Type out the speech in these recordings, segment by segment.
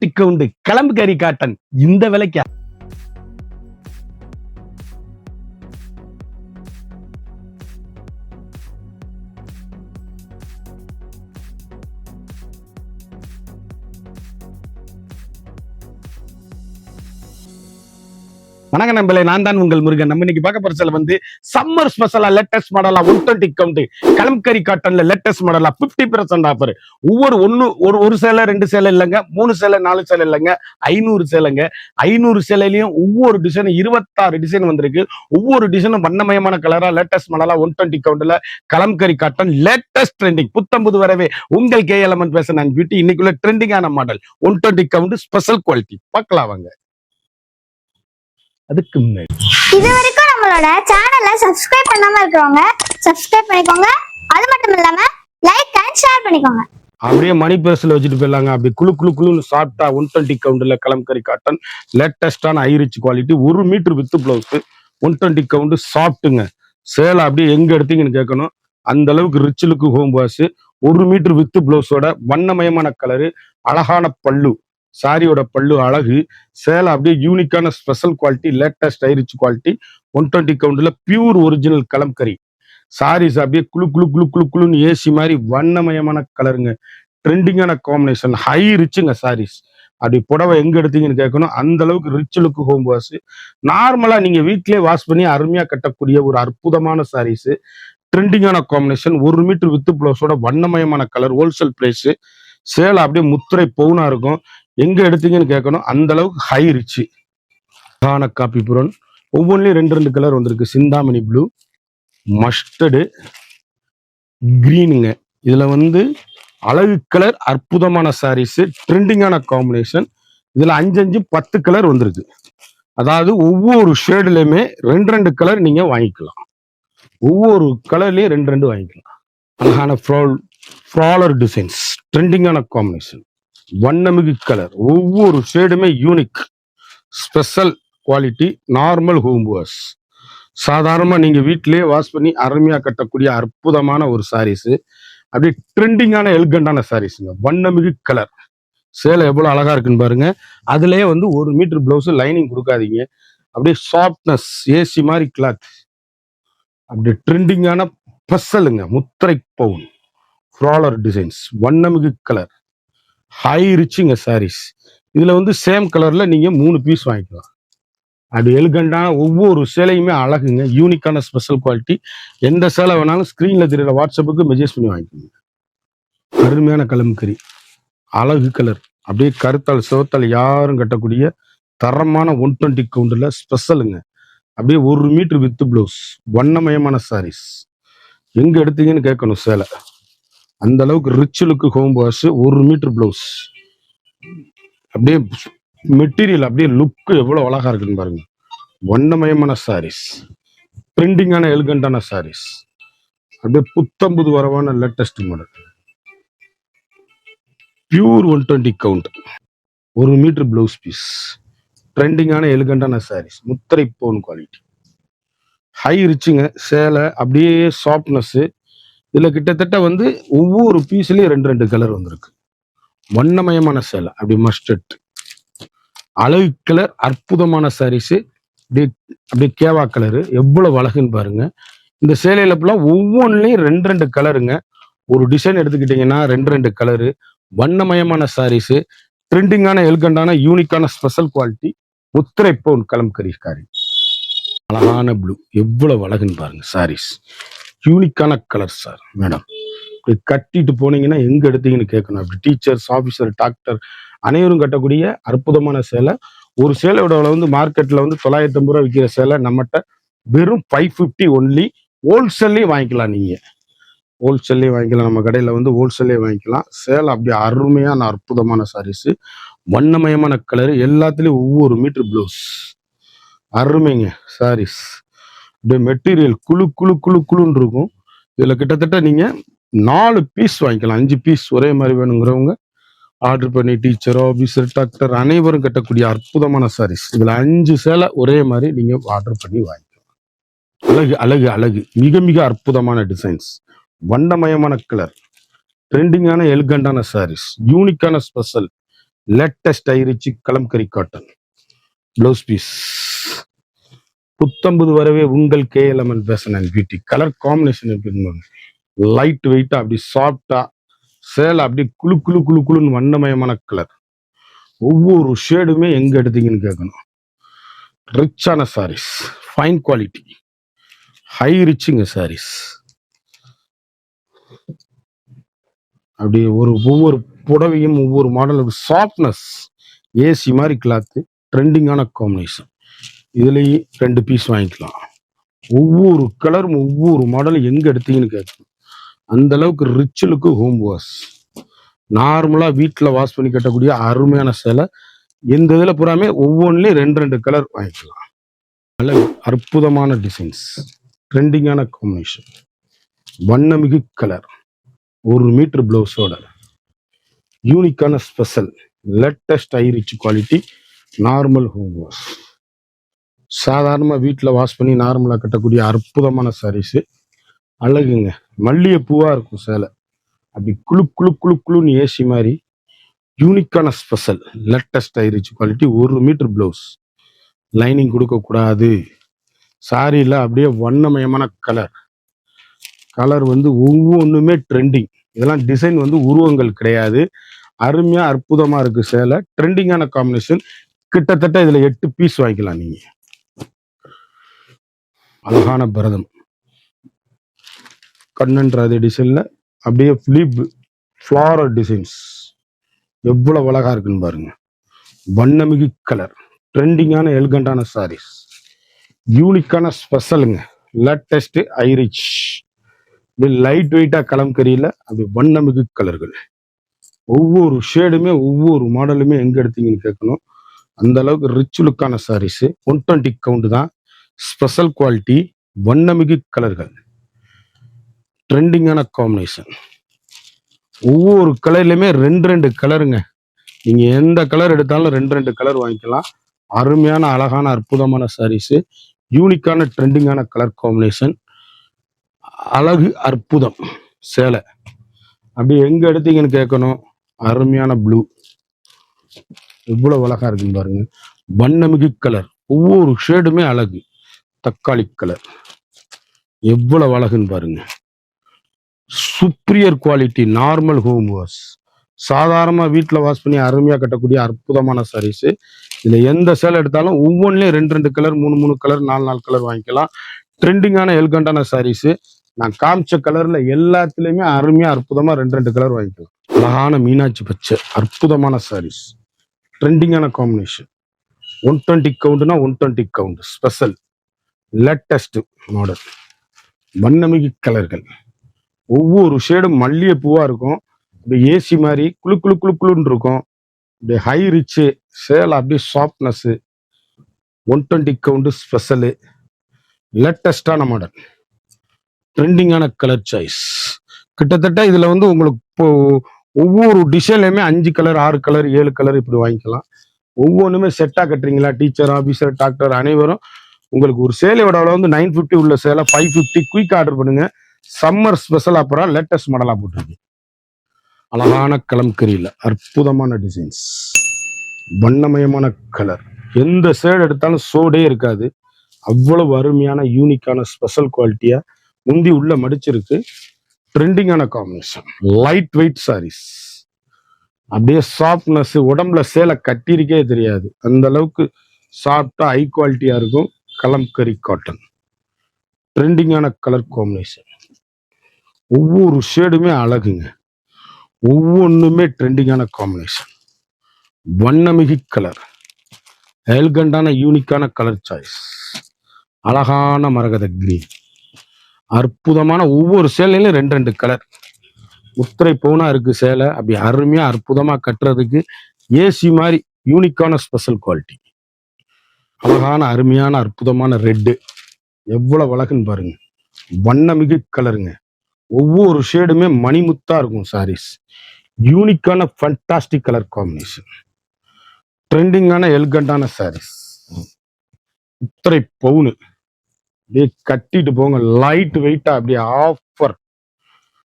டிக்கவுண்டு கலம்புக்கரி cotton இந்த விலைக்கு. வணக்கம் நண்பர்களே, நான் தான் உங்கள் முருகன். நம்ம இன்னைக்கு பார்க்க போற சேலை வந்து சம்மர் ஸ்பெஷலா லேட்டஸ்ட் மாடலா 120 கவுண்ட் கலம்கரி காட்டன்ல லேட்டஸ்ட் மாடலா 50% ஆஃபர். ஒவ்வொரு ஒரு சேலை 2 சேலை இல்லைங்க, 3 சேலை 4 சேலை இல்லைங்க, 500 சேலைங்க. 500 சேலையிலையும் ஒவ்வொரு டிசைன் 26 டிசைன் வந்திருக்கு. ஒவ்வொரு டிசைனும் வண்ணமயமான கலரா லேட்டஸ்ட் மாடலா 120 கவுண்ட்ல கலம்கரி காட்டன் லேட்டஸ்ட் ட்ரெண்டிங் புத்தம்புது வரவே உங்கள் KLMN பேச நான் பியூட்டி. இன்னைக்குள்ள ட்ரெண்டிங்கான மாடல் 120 கவுண்ட் ஸ்பெஷல் குவாலிட்டி பார்க்கலாம் வாங்க. அதுக்கு முன்னாடி இது வரைக்கும் நம்மளோட சேனலை சப்ஸ்கிரைப் பண்ணாம இருக்கிறவங்க சப்ஸ்கிரைப் பண்ணிக்கோங்க. அது மட்டும் இல்லாம லைக் அண்ட் ஷேர் பண்ணிக்கோங்க. அப்படியே மணி பேர்ஸ்ல வச்சுட்டு போயிடலாங்க. அப்படி குழுன்னு சாப்பிட்டா 120 கவுண்ட்ல கலம்கரி காட்டன் லேட்டஸ்டான high rich quality. 1 metre with blouse 120 count சாப்பிட்டுங்க. சேலை அப்படியே எங்க எடுத்தீங்கன்னு கேட்கணும். அந்த அளவுக்கு rich look home wash. 1 metre with பிளவுஸோட வண்ணமயமான கலரு, அழகான பல்லு, சாரியோட பல்லு அழகு. சேலை அப்படியே யூனிக்கான ஸ்பெஷல் குவாலிட்டி லேட்டஸ்ட் ஐரிச் குவாலிட்டி 120 கவுண்ட்ல பியூர் ஒரிஜினல் கலம்கரி சாரீஸ். அப்படியே குழுன்னு ஏசி மாதிரி வண்ணமயமான கலருங்க. ட்ரெண்டிங்கான காம்பினேஷன், ஹை ரிச்சுங்க சாரீஸ். அப்படி புடவை எங்க எடுத்தீங்கன்னு கேட்கணும். அந்த அளவுக்கு ரிச் லுக்கு ஹோம் வாஷ். நார்மலா நீங்க வீட்லயே வாஷ் பண்ணி அருமையா கட்டக்கூடிய ஒரு அற்புதமான சாரீஸ். ட்ரெண்டிங்கான காம்பினேஷன், 1 மீட்டர் வித் பிளவுஸோட வண்ணமயமான கலர், ஹோல்சேல் பிரைஸ். சேலை அப்படியே முத்திரை பவுனா இருக்கும். எங்க எடுத்தீங்கன்னு கேட்கணும். அந்த அளவுக்கு ஹை ரிச்சு. காப்பி புரன் ஒவ்வொன்றிலையும் 2 கலர் வந்திருக்கு. சிந்தாமணி ப்ளூ, மஸ்டர்டு, கிரீனுங்க. இதுல வந்து அழகு கலர், அற்புதமான சாரீஸ், ட்ரெண்டிங்கான காம்பினேஷன். இதுல 5 10 கலர் வந்திருக்கு. அதாவது ஒவ்வொரு ஷேடுலயுமே 2 கலர் நீங்க வாங்கிக்கலாம். ஒவ்வொரு கலர்லயும் 2 வாங்கிக்கலாம். அழகான ஃப்ளாலர் டிசைன்ஸ், ட்ரெண்டிங்கான காம்பினேஷன், வண்ணமிகு கலர். ஒவ்வொரு ஷேடுமே unique special quality. Normal home wash. சாதாரணமா நீங்க வீட்டிலேயே வாஷ் பண்ணி அருமையா கட்டக்கூடிய அற்புதமான ஒரு சாரீஸ். அப்படியே ட்ரெண்டிங்கான எலிகண்டான சாரீஸுங்க. வண்ணமிகு கலர். சேலை எவ்வளவு அழகா இருக்குன்னு பாருங்க. அதுலயே வந்து 1 மீட்டர் பிளவுஸ் லைனிங் கொடுக்காதீங்க. அப்படியே சாஃப்ட்னஸ், ஏசி மாதிரி கிளாத். அப்படியே ட்ரெண்டிங்கான ஸ்பெஷலுங்க. முத்திரை பவுன் ஃப்ளாலர் டிசைன்ஸ், வண்ணமிகு கலர், ஹை ரிச்சுங்க சாரீஸ். இதுல வந்து சேம் கலர்ல நீங்க 3 பீஸ் வாங்கிக்கலாம். அது எலிகண்டான ஒவ்வொரு சேலையுமே அழகுங்க. யூனிக்கான ஸ்பெஷல் குவாலிட்டி. எந்த சேலை வேணாலும் ஸ்கிரீன்ல தெரியற வாட்ஸ்அப்புக்கு மெசேஜ் பண்ணி வாங்கிக்கோங்க. அருமையான கலம்கரி, அழகு கலர். அப்படியே கருத்தால் சிவத்தால் யாரும் கட்டக்கூடிய தரமான 120 கவுண்ட்ல ஸ்பெஷலுங்க. அப்படியே 1 மீட்டர் வித் பிளவுஸ், வண்ணமயமான சாரீஸ். எங்க எடுத்தீங்கன்னு கேட்கணும். சேலை அந்த அளவுக்கு rich look home wash. 1 metre blouse. அப்படியே மெட்டீரியல், அப்படியே லுக் எவ்வளவு அழகா இருக்குன்னு பாருங்க. வண்ணமயமான சாரீஸ், பிரிண்டிங்கான எலிகண்டான சாரீஸ். அப்படியே புத்தம்புது வரவான latest model pure 120 count, 1 metre blouse piece, ட்ரெண்டிங்கான எலிகண்டான சாரீஸ், முத்திரை பவுன் குவாலிட்டி, ஹை ரிச்சுங்க. சேலை அப்படியே சாஃப்ட்னஸ். இதுல கிட்டத்தட்ட வந்து ஒவ்வொரு பீஸ்லயும் 2 கலர் வந்திருக்கு. வண்ணமயமான சேலை. அப்படி மஸ்டர்ட், அழகு கலர், அற்புதமான சாரீஸ். அப்படியே கேவா கலரு எவ்வளவு அழகுன்னு பாருங்க. இந்த சேலையில ஒவ்வொன்றிலையும் 2 கலருங்க. ஒரு டிசைன் எடுத்துக்கிட்டீங்கன்னா 2 கலரு. வண்ணமயமான சாரீஸ், ட்ரெண்டிங்கான எலிகண்டான யூனிக்கான ஸ்பெஷல் குவாலிட்டி. முத்திரை பவுன் கலம்கரி காரி. அழகான ப்ளூ எவ்வளவு அழகுன்னு பாருங்க. சாரீஸ் யூனிக்கான கலர் சார் மேடம். இப்படி கட்டிட்டு போனீங்கன்னா எங்க எடுத்தீங்கன்னு கேட்கணும். அப்படி டீச்சர்ஸ், ஆபீசர், டாக்டர் அனைவரும் கட்டக்கூடிய அற்புதமான சேலை. ஒரு சேலையோட வந்து மார்க்கெட்ல வந்து 950 ரூபா விற்கிற சேலை நம்மகிட்ட வெறும் 550 ஒன்லி. ஹோல்சேல்லையும் வாங்கிக்கலாம். நீங்க ஹோல்சேல்லையும் வாங்கிக்கலாம். நம்ம கடையில வந்து ஹோல்சேல்லே வாங்கிக்கலாம். சேலை அப்படியே அருமையான அற்புதமான சாரீஸ், வண்ணமயமான கலர். எல்லாத்துலயும் ஒவ்வொரு மீட்டர் பிளவுஸ். அருமைங்க சாரீஸ். அப்படியே மெட்டீரியல் குழுன்னு இருக்கும். இதுல கிட்டத்தட்ட நீங்க 4 பீஸ் வாங்கிக்கலாம். 5 பீஸ் ஒரே மாதிரி வேணுங்கிறவங்க ஆர்டர் பண்ணி டீச்சர், ஆபீசர், டாக்டர் அனைவரும் கட்டக்கூடிய அற்புதமான சாரீஸ். இதுல 5 சேலை ஒரே மாதிரி நீங்க ஆர்டர் பண்ணி வாங்கிக்கலாம். அழகு அழகு அழகு. மிக மிக அற்புதமான டிசைன்ஸ், வண்ணமயமான கலர், ட்ரெண்டிங்கான எலிகண்டான சாரீஸ், யூனிக்கான ஸ்பெஷல். லேட்டஸ்ட் ஐரிச்சி கலம்கரி காட்டன் ப்ளவுஸ் பீஸ். புத்தம்பது வரவே உங்கள் KLMN fashion and beauty. Colour combination எப்படி லைட் வெயிட்டா அப்படி சாஃப்டா சேலை அப்படி குளு குளு குளு குளுன்னு வண்ணமயமான கலர். ஒவ்வொரு ஷேடுமே எங்க எடுத்தீங்கன்னு கேட்கணும். ரிச்சான சாரீஸ், ஃபைன் குவாலிட்டி, ஹை ரிச்சுங்க சாரீஸ். அப்படியே ஒவ்வொரு புடவையும் ஒவ்வொரு மாடலும் சாஃப்ட்னஸ், ஏசி மாதிரி கிளாத்து, ட்ரெண்டிங்கான காம்பினேஷன். இதுலேயும் 2 பீஸ் வாங்கிக்கலாம். ஒவ்வொரு கலரும் ஒவ்வொரு மாடலும் எங்க எடுத்தீங்கன்னு கேட்கணும். அந்த அளவுக்கு ரிச் லுக்கு ஹோம் வாஷ். நார்மலா வீட்டில் வாஷ் பண்ணி கட்டக்கூடிய அருமையான சேலை. எந்த இதில் புறாமே ஒவ்வொன்றுலையும் 2 கலர் வாங்கிக்கலாம். நல்ல அற்புதமான டிசைன்ஸ், ட்ரெண்டிங்கான காம்பினேஷன், வண்ணமிகு கலர், 1 மீட்டர் பிளவுஸோட யூனிக்கான special latest ஐரிச் quality normal home wash. சாதாரணமாக வீட்டில் வாஷ் பண்ணி நார்மலாக கட்டக்கூடிய அற்புதமான சாரீஸு. அழகுங்க, மல்லிகைப்பூவா இருக்கும் சேலை. அப்படி குளு குளு குளு குளுன்னு ஏசி மாதிரி யூனிக்கான special latest ஐரிச் quality. 1 metre blouse, lining கொடுக்கக்கூடாது. சாரியில் அப்படியே வண்ணமயமான கலர் வந்து ஒவ்வொன்றுமே ட்ரெண்டிங். இதெல்லாம் டிசைன் வந்து உருவங்கள் கிடையாது. அருமையா அற்புதமா இருக்கு சேலை. ட்ரெண்டிங்கான காம்பினேஷன். கிட்டத்தட்ட இதுல 8 பீஸ் வாங்கிக்கலாம் நீங்க. அழகான பரதம் கண்ணன்றது டிசைன்ல அப்படியே பிலிப் ஃப்ளாரல் டிசைன்ஸ் எவ்வளவு அழகா இருக்குன்னு பாருங்க. வண்ணமிகு கலர், ட்ரெண்டிங்கான எலிகண்டான சாரீஸ், யூனிக்கான ஸ்பெஷலுங்க, லேட்டஸ்ட் ஐரிச். லைட் வெயிட்டா கலம்கரியில அப்படி வண்ணமிகு கலர்கள். ஒவ்வொரு ஷேடுமே ஒவ்வொரு மாடலுமே எங்க எடுத்தீங்கன்னு கேட்கணும். அந்த அளவுக்கு ரிச் லுக்கான சாரீஸ். 120 கவுண்ட் தான். ஸ்பெஷல் குவாலிட்டி, வண்ணமிகு கலர்கள், ட்ரெண்டிங்கான காம்பினேஷன். ஒவ்வொரு கலர்லயுமே 2 கலருங்க. நீங்க எந்த கலர் எடுத்தாலும் 2 கலர் வாங்கிக்கலாம். அருமையான அழகான அற்புதமான சாரீஸ், யூனிக்கான ட்ரெண்டிங்கான கலர் காம்பினேஷன், அழகு அற்புதம் சேலை. அப்படி எங்க எடுத்தீங்கன்னு கேட்கணும். அருமையான ப்ளூ எவ்வளவு அழகா இருக்குன்னு பாருங்க. வண்ணமிகு கலர், ஒவ்வொரு ஷேடுமே அழகு. தக்காளி கலர் எவ்வளவு அழகுன்னு பாருங்க. Superior quality normal home wash. சாதாரணமா வீட்டில் வாஷ் பண்ணி அருமையா கட்டக்கூடிய அற்புதமான சாரீஸ். இதுல எந்த சேலை எடுத்தாலும் ஒவ்வொன்றுலயும் 2 கலர், 3 கலர், 4 கலர் வாங்கிக்கலாம். ட்ரெண்டிங்கான எலிகண்டான சாரீஸ். நான் காமிச்ச கலர்ல எல்லாத்துலயுமே அருமையா அற்புதமா 2 கலர் வாங்கிக்கலாம். அழகான மீனாட்சி பச்சை அற்புதமான சாரீஸ், ட்ரெண்டிங்கான காம்பினேஷன். 120 கவுண்ட்னா 120 கவுண்ட் ஸ்பெஷல் லேட்டஸ்ட் மாடல். வண்ணமிகு கலர்கள், ஒவ்வொரு ஷேடும் மல்லிகை பூவா இருக்கும். அப்படி ஏசி மாதிரி குளு குளு குளு குளுன்னு இருக்கும். அப்படியே ஹை ரிச்சு சேலை, அப்படியே சாஃப்ட்னஸ். 120 கவுண்ட் ஸ்பெஷலு லேட்டஸ்டான மாடல், ட்ரெண்டிங்கான கலர் சாய்ஸ். கிட்டத்தட்ட இதுல வந்து உங்களுக்கு இப்போ ஒவ்வொரு டிசைன்லயுமே 5 கலர், 6 கலர், 7 கலர் இப்படி வாங்கிக்கலாம். ஒவ்வொன்றுமே செட்டா கட்டுறீங்களா, டீச்சர், ஆபீசர், டாக்டர் அனைவரும் உங்களுக்கு ஒரு சேலையோட அளவு வந்து 950 உள்ள சேலை 550 குயிக் ஆர்டர் பண்ணுங்க. சம்மர் ஸ்பெஷல் அப்புறம் லேட்டஸ்ட் மாடலா போட்டிருக்கு. அழகான கலம்கரியில அற்புதமான டிசைன்ஸ், வண்ணமயமான கலர். எந்த சேடு எடுத்தாலும் சோடே இருக்காது. அவ்வளவு அருமையான யூனிக்கான ஸ்பெஷல் குவாலிட்டியா முந்தி உள்ள மடிச்சிருக்கு. ட்ரெண்டிங்கான காம்பினேஷன், லைட் வெயிட் சாரீஸ். அப்படியே சாஃப்ட்னஸ், உடம்புல சேலை கட்டிருக்கே தெரியாது. அந்த அளவுக்கு சாஃப்டா ஹை குவாலிட்டியா இருக்கும். கலம்கரி காட்டன், ட்ரெண்டிங்கான கலர் காம்பினேஷன். ஒவ்வொரு ஷேடுமே அழகுங்க, ஒவ்வொன்றுமே ட்ரெண்டிங்கான காம்பினேஷன். வண்ணமிகு கலர், எல்கண்டான யூனிக்கான கலர் சாய்ஸ். அழகான மரகத கிரீன், அற்புதமான ஒவ்வொரு சேலையிலும் 2 கலர். முத்திரை பவுனா இருக்கு சேலை. அப்படி அருமையா அற்புதமா கட்டுறதுக்கு ஏசி மாதிரி யூனிக்கான ஸ்பெஷல் குவாலிட்டி. அழகான அருமையான அற்புதமான ரெட்டு எவ்வளவு அழகுன்னு பாருங்க. வண்ணமிகு கலருங்க, ஒவ்வொரு ஷேடுமே மணிமுத்தா இருக்கும் சாரீஸ். யூனிக்கான ஃபண்டாஸ்டிக் கலர் காம்பினேஷன், ட்ரெண்டிங்கான எலிகண்டான சாரீஸ். முத்திரை பவுனு அப்படியே கட்டிட்டு போங்க. லைட் வெயிட்டா அப்படியே ஆஃபர்.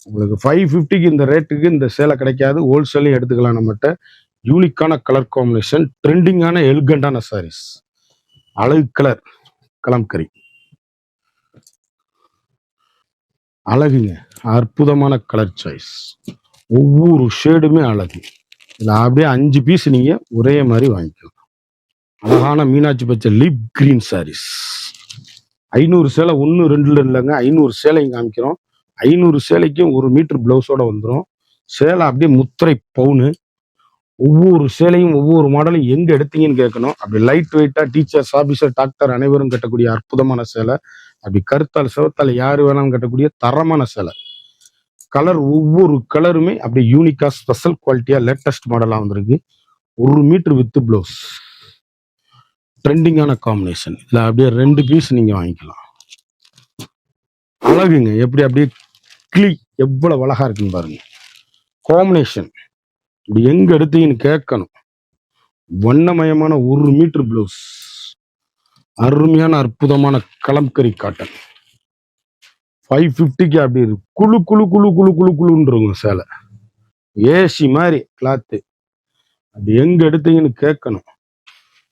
உங்களுக்கு 550க்கு இந்த ரேட்டுக்கு இந்த சேலை கிடைக்காது. ஹோல்சேலையும் எடுத்துக்கலாம் நம்மகிட்ட. யூனிக்கான கலர் காம்பினேஷன், ட்ரெண்டிங்கான எலிகண்டான சாரீஸ். அழகு கலர் கலம்கரி, அழகுங்க, அற்புதமான கலர் சாய்ஸ். ஒவ்வொரு ஷேடுமே அழகு. இதில் அப்படியே 5 பீஸ் நீங்க ஒரே மாதிரி வாங்கிக்கலாம். அழகான மீனாட்சி பச்சை லீப் கிரீன் சாரீஸ். 500 சேலை 1 2 இல்லைங்க, 500 சேலையும் காமிக்கிறோம். 500 சேலைக்கும் 1 மீட்டர் பிளவுஸோட வந்துடும். சேலை அப்படியே முத்திரை பவுனு. ஒவ்வொரு சேலையும் ஒவ்வொரு மாடலும் எங்க எடுத்தீங்கன்னு கேட்கணும். அப்படி லைட் வெயிட்டா டீச்சர்ஸ், ஆபீசர், டாக்டர் அனைவரும் கட்டக்கூடிய அற்புதமான சேலை. அப்படி கருத்தால் சிவத்தால் யாரு வேணாலும் கட்டக்கூடிய தரமான சேலை. கலர் ஒவ்வொரு கலருமே அப்படி யூனிக்கா ஸ்பெஷல் குவாலிட்டியா லேட்டஸ்ட் மாடலா வந்திருக்கு. 1 மீட்டர் வித் பிளவுஸ், ட்ரெண்டிங்கான காம்பினேஷன். இதுல அப்படியே 2 பீஸ் நீங்க வாங்கிக்கலாம். அழகுங்க, எப்படி அப்படியே கிளி எவ்வளவு அழகா இருக்குன்னு பாருங்க. காம்பினேஷன் இப்படி எங்க எடுத்தீங்கன்னு கேட்கணும். வண்ணமயமான 1 மீட்டர் பிளவுஸ், அருமையான அற்புதமான கலம்கரி காட்டன். 550க்கு அப்படி இருக்கு. குழு குழு குழு குழு குழு குழுன்றவங்க சேலை, ஏசி மாதிரி கிளாத்து. அது எங்க எடுத்தீங்கன்னு கேட்கணும்.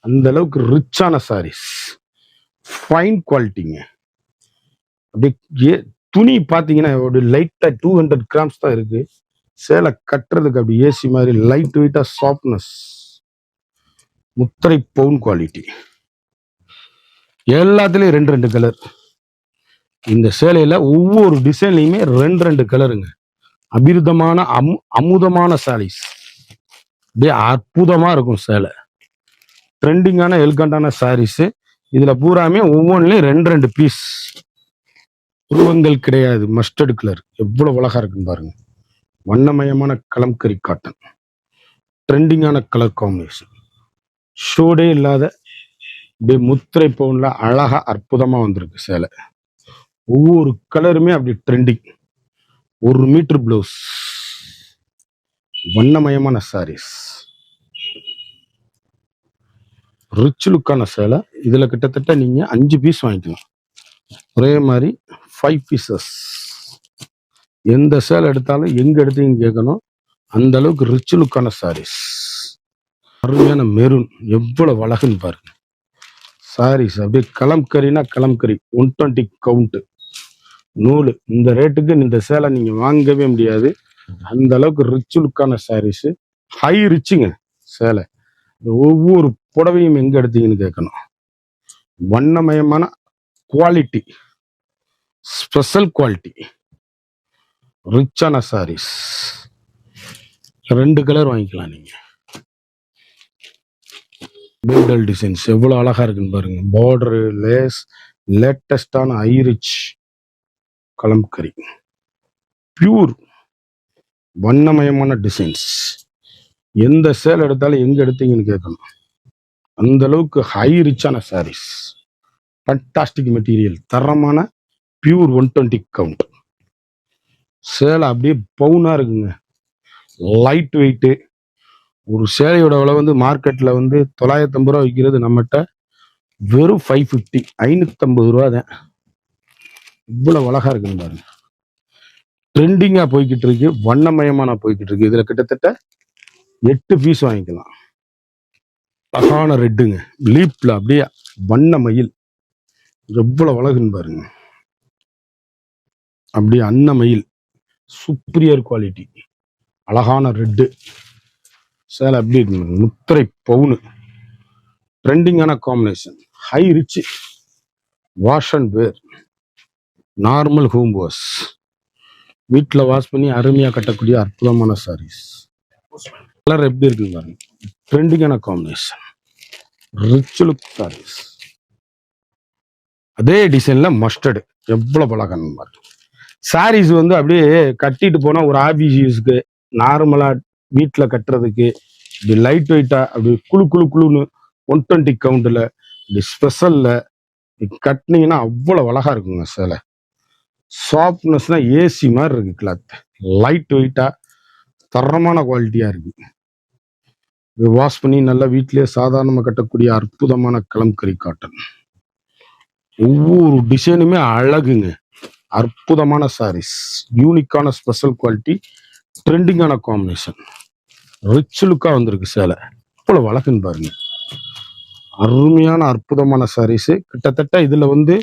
அந்த அளவுக்கு ரிச்சான சாரீஸ், ஃபைன் குவாலிட்டிங்க. அப்படியே துணி பார்த்தீங்கன்னா லைட்டா 200 கிராம்ஸ் தான் இருக்கு. சேலை கட்டுறதுக்கு அப்படி ஏசி மாதிரி லைட் வெயிட்டா சாஃப்ட்னஸ், முத்திரை பவுன் குவாலிட்டி. எல்லாத்துலயும் 2 கலர். இந்த சேலையில ஒவ்வொரு டிசைன்லயுமே 2 கலருங்க. அபிருதமான அமுதமான சாரீஸ். அப்படியே அற்புதமா இருக்கும் சேலை. ட்ரெண்டிங்கான எலிகண்டான சாரீஸ். இதுல பூராமே ஒவ்வொன்றுலயும் 2 பீஸ். உருவங்கள் கிடையாது. மஸ்டர்ட் கலர் எவ்வளவு அழகா இருக்குன்னு பாருங்க. வண்ணமயமான கலம்கரி காட்டன், ட்ரெண்டிங்கான கலர் காம்பினேஷன். ஷோடே இல்லாத அப்படியே முத்திரை பவுன்ல அழகா அற்புதமா வந்திருக்கு சேலை. ஒவ்வொரு கலருமே அப்படி ட்ரெண்டிங். 1 மீட்டர் பிளவுஸ், வண்ணமயமான சாரீஸ், ரிச் லுக்கான சேலை. இதுல கிட்டத்தட்ட நீங்க 5 பீஸ் வாங்கிக்கலாம். ஒரே மாதிரி 5 பீசஸ். எந்த சேலை எடுத்தாலும் எங்க எடுத்தீங்கன்னு கேட்கணும். அந்த அளவுக்கு ரிச் லுக்கான சாரீஸ். அருமையான மெரூன் எவ்வளவு அழகுன்னு பாருங்க. சாரீஸ் அப்படியே கலம்கரினா கலம்கரி. 120 கவுண்ட் நூல். இந்த ரேட்டுக்கு இந்த சேலை நீங்க வாங்கவே முடியாது. அந்த அளவுக்கு ரிச் லுக்கான சாரீஸ். ஹை ரிச்சுங்க சேலை. ஒவ்வொரு புடவையும் எங்க எடுத்தீங்கன்னு கேட்கணும். வண்ணமயமான குவாலிட்டி, ஸ்பெஷல் குவாலிட்டி, ரிச்சான சாரீஸ். 2 கலர் வாங்கிக்கலாம் நீங்க. பிரிண்டல் டிசைன்ஸ் எவ்வளவு அழகா இருக்குன்னு பாருங்க. பார்டர், லேஸ், லேட்டஸ்டான ஐரிச் கலம்கரி, பியூர் வண்ணமயமான டிசைன்ஸ். எந்த சேல் எடுத்தாலும் எங்க எடுத்தீங்கன்னு கேட்கணும். அந்த அளவுக்கு ஹை ரிச்சான சாரீஸ். ஃபண்டாஸ்டிக் மெட்டீரியல், தரமான பியூர் 120 கவுண்ட் சேலை. அப்படியே பவுனா இருக்குங்க. Light weight. ஒரு சேலையோட விலை வந்து மார்க்கெட்ல வந்து 950 ரூபா விற்கிறது. நம்மகிட்ட வெறும் 550, 550 ரூபா தான். இவ்வளவு அழகா இருக்குன்னு பாருங்க. ட்ரெண்டிங்கா போய்கிட்டு இருக்கு, வண்ணமயமான போய்கிட்டு இருக்கு. இதுல கிட்டத்தட்ட 8 பீஸ் வாங்கிக்கலாம். அழகான ரெட்டுங்க, லீப்ல அப்படியே வண்ண மயில். எவ்வளவு அழகுன்னு பாருங்க. அப்படியே அன்னமயில், சுப்ரியர் குவாலிட்டி, அழகான ரெட்டு சேலை. அப்படி இருக்கு, முத்திரை பவுனு, ட்ரெண்டிங்கான combination, high rich, wash and wear, normal home wash, வீட்டில் வாஷ் பண்ணி அருமையாக கட்டக்கூடிய அற்புதமான சாரீஸ். கலர் எப்படி இருக்குன்னு பாருங்க. ட்ரெண்டிங்கான காம்பினேஷன், ரிச் லுக் சாரீஸ். அதே டிசைன்ல மஸ்டர்டு எவ்வளவு பழகணும் பாருங்க. சாரீஸ் வந்து அப்படியே கட்டிட்டு போனா ஒரு ஆபீஸ் யூஸ்க்கு, நார்மலா வீட்டுல கட்டுறதுக்கு, இப்படி லைட் வெயிட்டா அப்படி குழு குழு குழுன்னு 120 கவுண்ட்ல இப்படி ஸ்பெஷல்ல கட்டினீங்கன்னா அவ்வளவு அழகா இருக்குங்க சேலை. சாஃப்ட்னஸ்னா ஏசி மாதிரி இருக்கு கிளாத். லைட் வெயிட்டா தரமான குவாலிட்டியா இருக்கு. இது வாஷ் பண்ணி நல்லா வீட்டிலேயே சாதாரணமாக கட்டக்கூடிய அற்புதமான கலம்கரி காட்டன். ஒவ்வொரு டிசைனுமே அழகுங்க. அற்புதமான சாரீஸ், யூனிக்கான ஸ்பெஷல் குவாலிட்டி, ட்ரெண்டிங்கான காம்பினேஷன். ரிச் லுக்கா வந்திருக்கு சேலை. இவ்வளவு அழகுன்னு பாருங்க. அருமையான அற்புதமான சாரீஸ். கிட்டத்தட்ட இதுல வந்து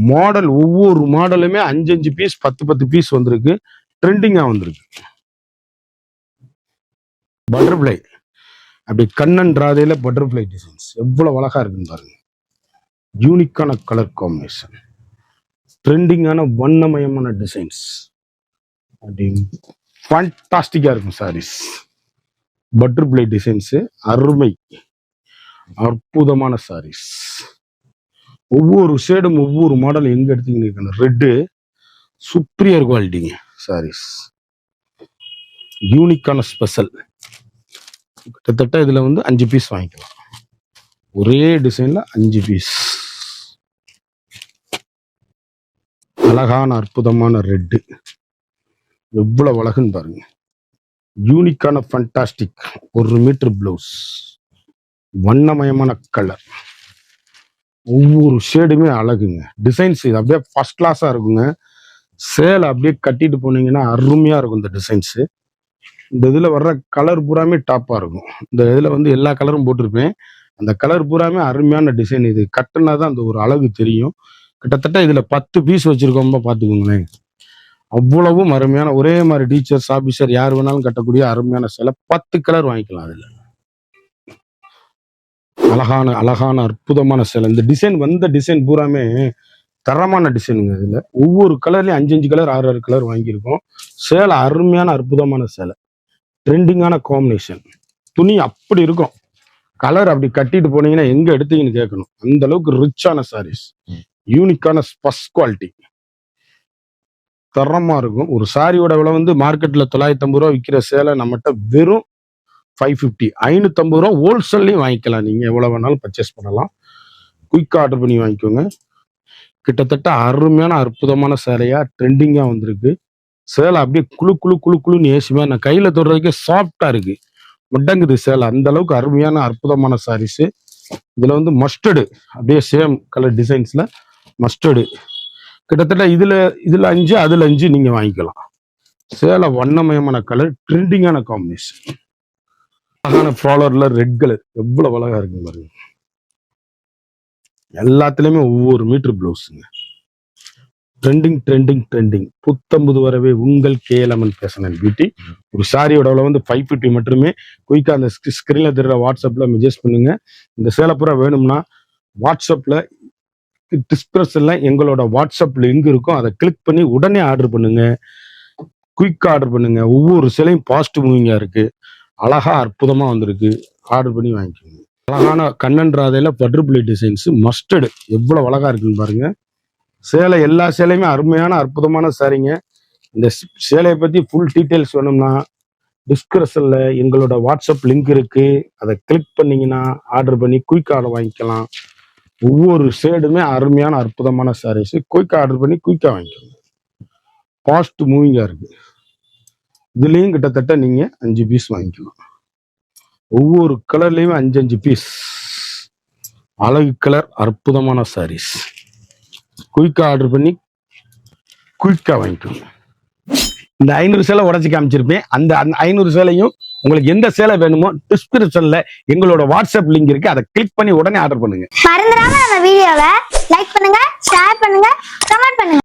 மாடல் ஒவ்வொரு மாடலுமே 5 பீஸ் 10 பீஸ் வந்திருக்கு. ட்ரெண்டிங்கா வந்திருக்கு. பட்டர்ஃப்ளை அப்படி கண்ணன் ராதையில பட்டர்ஃப்ளை டிசைன்ஸ் எவ்வளவு அழகா இருக்குன்னு பாருங்க. யூனிக்கான கலர் காம்பினேஷன், ட்ரெண்டிங்கான வண்ணமயமான டிசைன்ஸ், அப்படி ஃபேண்டாஸ்டிக்கா இருக்கும் சாரீஸ். பட்டர்ஃப்ளை டிசைன்ஸ் அருமை, அற்புதமான சாரீஸ். ஒவ்வொரு ஷேடும் ஒவ்வொரு மாடல் எங்க எடுத்தீங்கன்னா ரெட்டு சுப்ரியர் குவாலிட்டிங்க சாரீஸ். யூனிக்கான ஸ்பெஷல். கிட்டத்தட்ட இதுல வந்து 5 பீஸ் வாங்கிக்கலாம். ஒரே டிசைன்ல 5 பீஸ். அழகான அற்புதமான ரெட்டு எவ்வளவு அழகுன்னு பாருங்க. யூனிக்கான ஃபண்டாஸ்டிக் 1 மீட்டர் பிளவுஸ், வண்ணமயமான கலர், ஒவ்வொரு ஷேடுமே அழகுங்க. டிசைன்ஸ் இது அப்படியே ஃபர்ஸ்ட் கிளாஸா இருக்குங்க. சேலை அப்படியே கட்டிட்டு போனீங்கன்னா அருமையா இருக்கும் இந்த டிசைன்ஸ். இந்த இதுல வர்ற கலர் பூராமே டாப்பா இருக்கும். இந்த இதுல வந்து எல்லா கலரும் போட்டிருப்பேன். அந்த கலர் பூராமே அருமையான டிசைன். இது கட்டினாதான் அந்த ஒரு அழகு தெரியும். கிட்டத்தட்ட இதுல 10 பீஸ் வச்சிருக்கோம் பாத்துக்கோங்களேன். அவ்வளவும் அருமையான ஒரே மாதிரி டீச்சர்ஸ் ஆபீசர் யார் வேணாலும் கட்டக்கூடிய அருமையான சேலை. 10 கலர் வாங்கிக்கலாம். அதுல அழகான அழகான அற்புதமான சேலை. இந்த டிசைன் வந்த டிசைன் பூராமே தரமான டிசைனுங்க. இதுல ஒவ்வொரு கலர்லயும் 5 கலர் 6 கலர் வாங்கியிருக்கோம். சேலை அருமையான அற்புதமான சேலை, ட்ரெண்டிங்கான காம்பினேஷன். துணி அப்படி இருக்கும். கலர் அப்படி கட்டிட்டு போனீங்கன்னா எங்க எடுத்தீங்கன்னு கேட்கணும். அந்த அளவுக்கு ரிச்சான சாரீஸ், யூனிக்கான ஃபர்ஸ்ட் குவாலிட்டி, தரமா இருக்கும். ஒரு சாரியோட விலை வந்து மார்க்கெட்ல 950 ரூபா விற்கிற சேலை நம்மகிட்ட வெறும் 550 550 ரூபா ஹோல்சேல்லையும் வாங்கிக்கலாம். நீங்க எவ்வளவு வேணாலும் பர்ச்சேஸ் பண்ணலாம். குயிக்கா ஆர்டர் பண்ணி வாங்கிக்கோங்க. கிட்டத்தட்ட அருமையான அற்புதமான சேலையா ட்ரெண்டிங்கா வந்திருக்கு. சேலை அப்படியே குழு குழு குழு குழுன்னு ஏசிமா நான் கையில தொடுறதுக்கே சாஃப்டா இருக்கு, முடங்குது சேலை. அந்த அளவுக்கு அருமையான அற்புதமான சாரீஸ். இதுல வந்து மஸ்டர்டு அப்படியே சேம் கலர் டிசைன்ஸ்ல மஸ்டர்டு. கிட்டத்தட்ட இதுல 5 அதுல 5 நீங்க வாங்கிக்கலாம். சேலை வண்ணமயமான கலர், ட்ரெண்டிங்கான காம்பினேஷன். அழகான ஃபாலோர்ல ரெட் கலர் எவ்வளவு அழகா இருக்கு பாருங்க. எல்லாத்துலயுமே ஒவ்வொரு மீட்டர் பிளவுஸுங்க. Trending trending trending. புத்தம்புது வரவே உங்கள் கேஎல்எம்என் ஃபேஷன் அண்ட் பியூட்டி. ஒரு சாரியோட விலை வந்து 550 மட்டுமே. குயிக்கா அந்த ஸ்கிரீன்ல தெரியுற வாட்ஸ்அப்ல மெசேஜ் பண்ணுங்க. இந்த சேலை பூரா வேணும்னா வாட்ஸ்அப்ல டிஸ்கிரிப்ஷன்ல எங்களோட வாட்ஸ்அப் லிங்க் இருக்கும். அதை கிளிக் பண்ணி உடனே ஆர்டர் பண்ணுங்க. குயிக்கா ஆர்டர் பண்ணுங்க. ஒவ்வொரு சேலையும் பாசிட்டிவ் மூவிங்கா இருக்கு. அழகா அற்புதமா வந்திருக்கு. ஆர்டர் பண்ணி வாங்கிக்கோங்க. அழகான கண்ணன் ராதையில பட்டர்ஃப்ளை டிசைன்ஸ் மஸ்டர்டு எவ்வளவு அழகா இருக்குன்னு பாருங்க. சேலை எல்லா சேலையுமே அருமையான அற்புதமான சாரிங்க. இந்த சேலையை பத்தி ஃபுல் டீட்டெயில்ஸ் வேணும்னா டிஸ்கிரிப்ஷன்ல எங்களோட வாட்ஸ்அப் லிங்க் இருக்கு. அதை கிளிக் பண்ணீங்கன்னா ஆர்டர் பண்ணி குயிக் ஆர்டர் வாங்கிக்கலாம். ஒவ்வொரு ஷேடுமே அருமையான அற்புதமான சாரீஸ். குயிக்கா ஆர்டர் பண்ணி குயிக்கா வாங்கிக்கோங்க. ஃபாஸ்ட் மூவிங்கா இருக்கு. இதுலயும் கிட்டத்தட்ட நீங்க 5 பீஸ் வாங்கிக்கலாம். ஒவ்வொரு கலர்லயுமே 5 பீஸ். அழகு கலர் அற்புதமான சாரீஸ். குயிக்கா ஆர்டர் பண்ணி குயிக்கா வாங்கிக்கோங்க. இந்த 500 சேலை உடச்சி காமிச்சிருப்பேன். அந்த 500 சேலையும் உங்களுக்கு எந்த சேலை வேணுமோ டிஸ்கிரிப்ஷன்ல எங்களோட வாட்ஸ்அப் லிங்க் இருக்கு. அதை கிளிக் பண்ணி உடனே ஆர்டர் பண்ணுங்க. மறந்துடாம நம்ம வீடியோவை லைக் பண்ணுங்க, ஷேர் பண்ணுங்க, கமெண்ட் பண்ணுங்க.